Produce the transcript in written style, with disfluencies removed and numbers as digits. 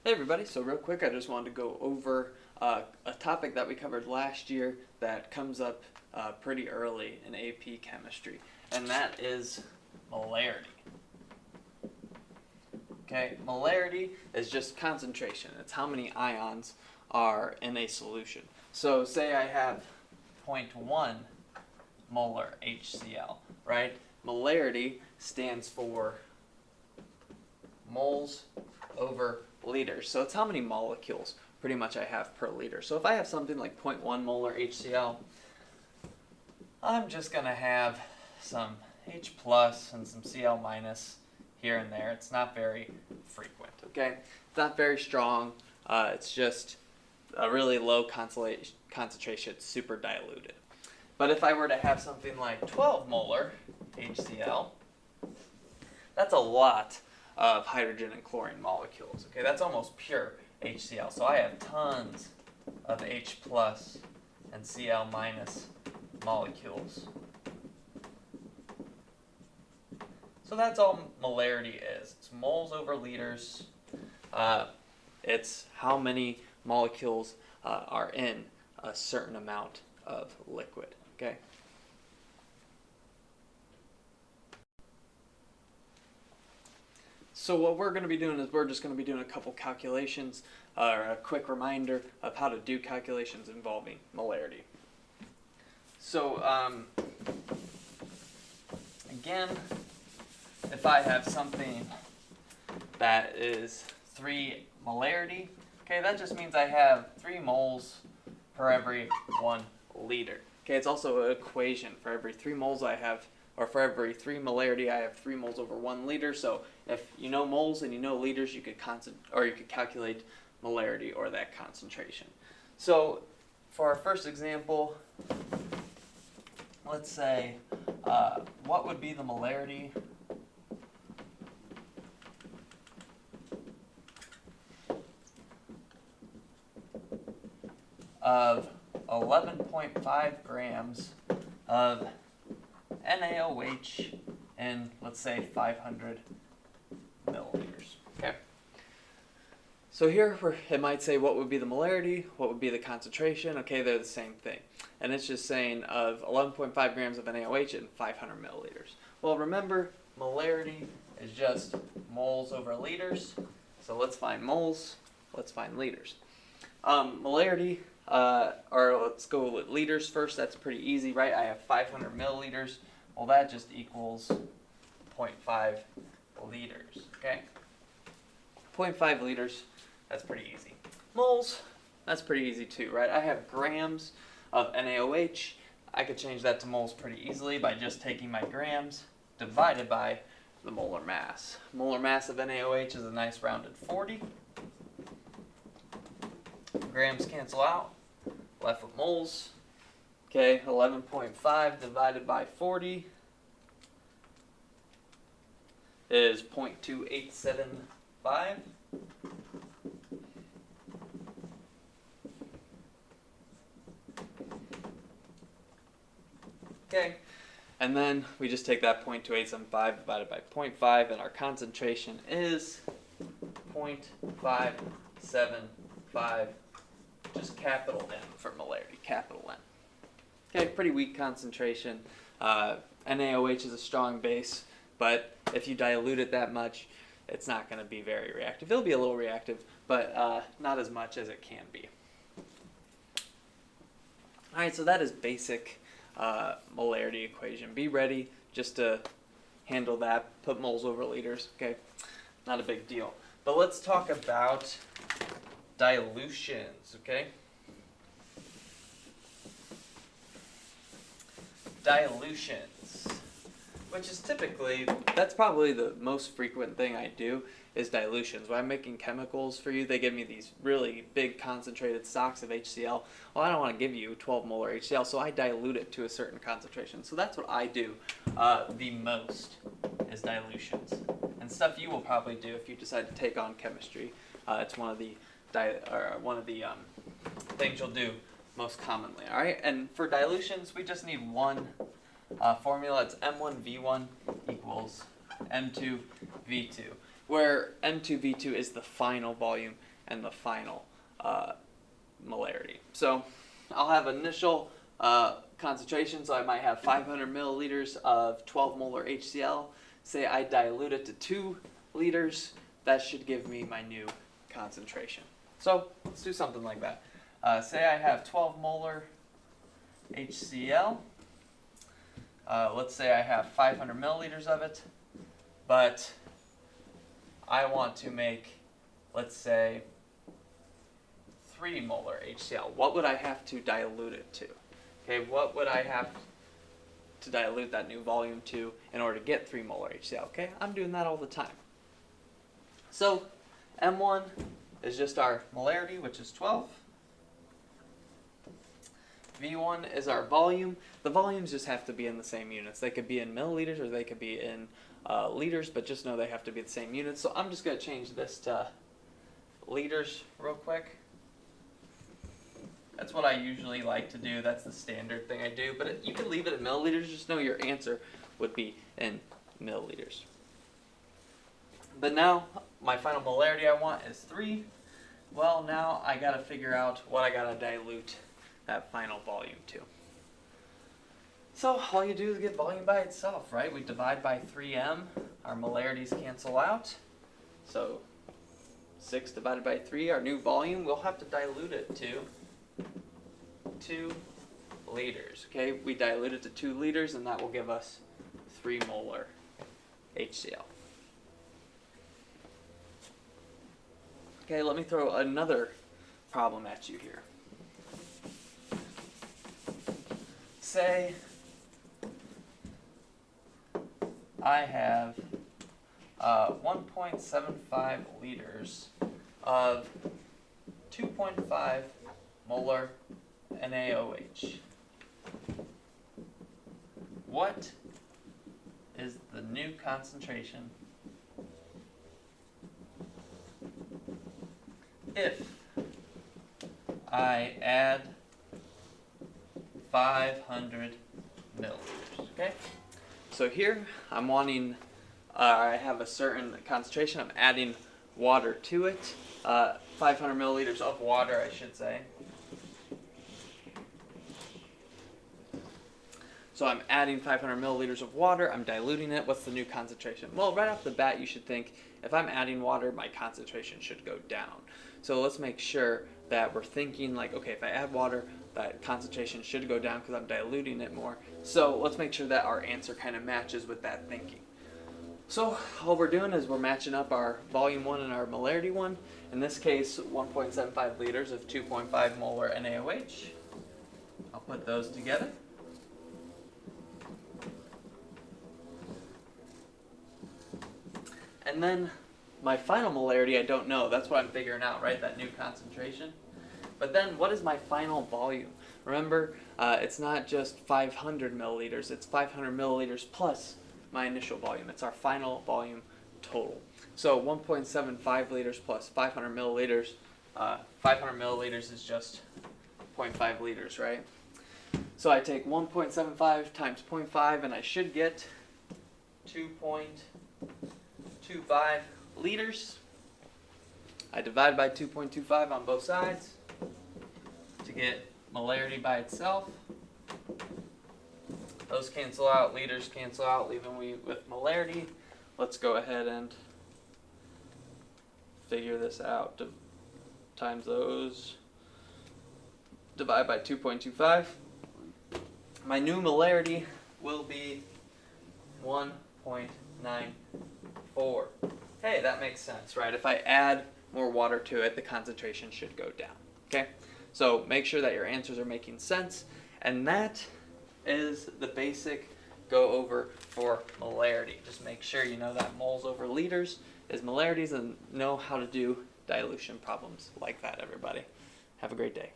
Hey everybody, so real quick I just wanted to go over a topic that we covered last year that comes up pretty early in AP chemistry, and that is molarity. Okay, molarity is just concentration. It's how many ions are in a solution. So say I have 0.1 molar HCl, right? Molarity stands for moles over liters. So it's how many molecules pretty much I have per liter. So if I have something like 0.1 molar HCl, I'm just going to have some H plus and some Cl minus here and there. It's not very frequent, okay? It's not very strong. It's just a really low concentration. It's super diluted. But if I were to have something like 12 molar HCl, that's a lot of hydrogen and chlorine molecules. Okay, that's almost pure HCl. So I have tons of H plus and Cl minus molecules. So that's all molarity is. It's moles over liters. It's how many molecules are in a certain amount of liquid. Okay. So what we're going to be doing is we're just going to be doing a couple calculations or a quick reminder of how to do calculations involving molarity. So again, if I have something that is 3 molarity, okay, that just means I have 3 moles per every 1 liter. Okay, it's also an equation. For every 3 moles I have, or for every 3 molarity, I have 3 moles over 1 liter. So if you know moles and you know liters, you could calculate molarity or that concentration. So for our first example, let's say what would be the molarity of 11.5 grams of NaOH in, let's say, 500 milliliters. Okay. So here it might say what would be the molarity, what would be the concentration. Okay, they're the same thing. And it's just saying of 11.5 grams of NaOH in 500 milliliters. Well, remember, molarity is just moles over liters. So let's find moles, let's find liters. Molarity, or let's go with liters first. That's pretty easy, right? I have 500 milliliters. Well, that just equals 0.5 liters, okay? 0.5 liters, that's pretty easy. Moles, that's pretty easy too, right? I have grams of NaOH. I could change that to moles pretty easily by just taking my grams divided by the molar mass. Molar mass of NaOH is a nice rounded 40. Grams cancel out, left with moles. Okay, 11.5 divided by 40 is 0.2875. Okay, and then we just take that 0.2875 divided by 0.5, and our concentration is 0.575, just capital N for molarity, capital N. Okay, pretty weak concentration. NaOH is a strong base, but if you dilute it that much, it's not going to be very reactive. It'll be a little reactive, but not as much as it can be. All right, so that is basic molarity equation. Be ready just to handle that. Put moles over liters, okay? Not a big deal. But let's talk about dilutions, okay? Dilutions, which is typically, that's probably the most frequent thing I do is dilutions. When I'm making chemicals for you, they give me these really big concentrated stocks of HCl. Well, I don't want to give you 12 molar HCl, so I dilute it to a certain concentration. So that's what I do the most is dilutions. And stuff you will probably do if you decide to take on chemistry. It's one of the things you'll do most commonly. All right, and for dilutions, we just need one formula. It's M1V1 equals M2V2, where M2V2 is the final volume and the final molarity. So I'll have initial concentration, so I might have 500 milliliters of 12 molar HCl. Say I dilute it to 2 liters, that should give me my new concentration. So let's do something like that. Say I have 12 molar HCl. Let's say I have 500 milliliters of it, but I want to make, let's say, 3 molar HCl. What would I have to dilute it to? Okay, what would I have to dilute that new volume to in order to get 3 molar HCl? Okay, I'm doing that all the time. So M1 is just our molarity, which is 12. V1 is our volume. The volumes just have to be in the same units. They could be in milliliters or they could be in liters, but just know they have to be the same units. So I'm just going to change this to liters real quick. That's what I usually like to do. That's the standard thing I do. But you can leave it in milliliters. Just know your answer would be in milliliters. But now my final molarity I want is 3. Well, now I got to figure out what I got to dilute that final volume to. So all you do is get volume by itself, right? We divide by 3m. Our molarities cancel out. So 6 divided by 3, our new volume, we'll have to dilute it to 2 liters. Okay, we dilute it to 2 liters, and that will give us 3 molar HCl. Okay, let me throw another problem at you here. Say I have 1.75 liters of 2.5 molar NaOH. What is the new concentration if I add 500 milliliters? Okay, so here I'm wanting, I have a certain concentration. I'm adding water to it, 500 milliliters of water, I should say. So I'm adding 500 milliliters of water, I'm diluting it. What's the new concentration? Well, right off the bat, you should think, if I'm adding water, my concentration should go down. So let's make sure that we're thinking like, okay, if I add water, that concentration should go down because I'm diluting it more. So let's make sure that our answer kind of matches with that thinking. So all we're doing is we're matching up our volume 1 and our molarity 1. In this case, 1.75 liters of 2.5 molar NaOH. I'll put those together. And then my final molarity, I don't know. That's what I'm figuring out, right? That new concentration. But then what is my final volume? Remember, it's not just 500 milliliters. It's 500 milliliters plus my initial volume. It's our final volume total. So 1.75 liters plus 500 milliliters. 500 milliliters is just 0.5 liters, right? So I take 1.75 times 0.5 and I should get 2.25 liters. I divide by 2.25 on both sides to get molarity by itself. Those cancel out, liters cancel out, leaving me with molarity. Let's go ahead and figure this out. Times those, divide by 2.25. My new molarity will be 1.94. Hey, that makes sense, right? If I add more water to it, the concentration should go down. Okay? So make sure that your answers are making sense. And that is the basic go over for molarity. Just make sure you know that moles over liters is molarities and know how to do dilution problems like that, everybody. Have a great day.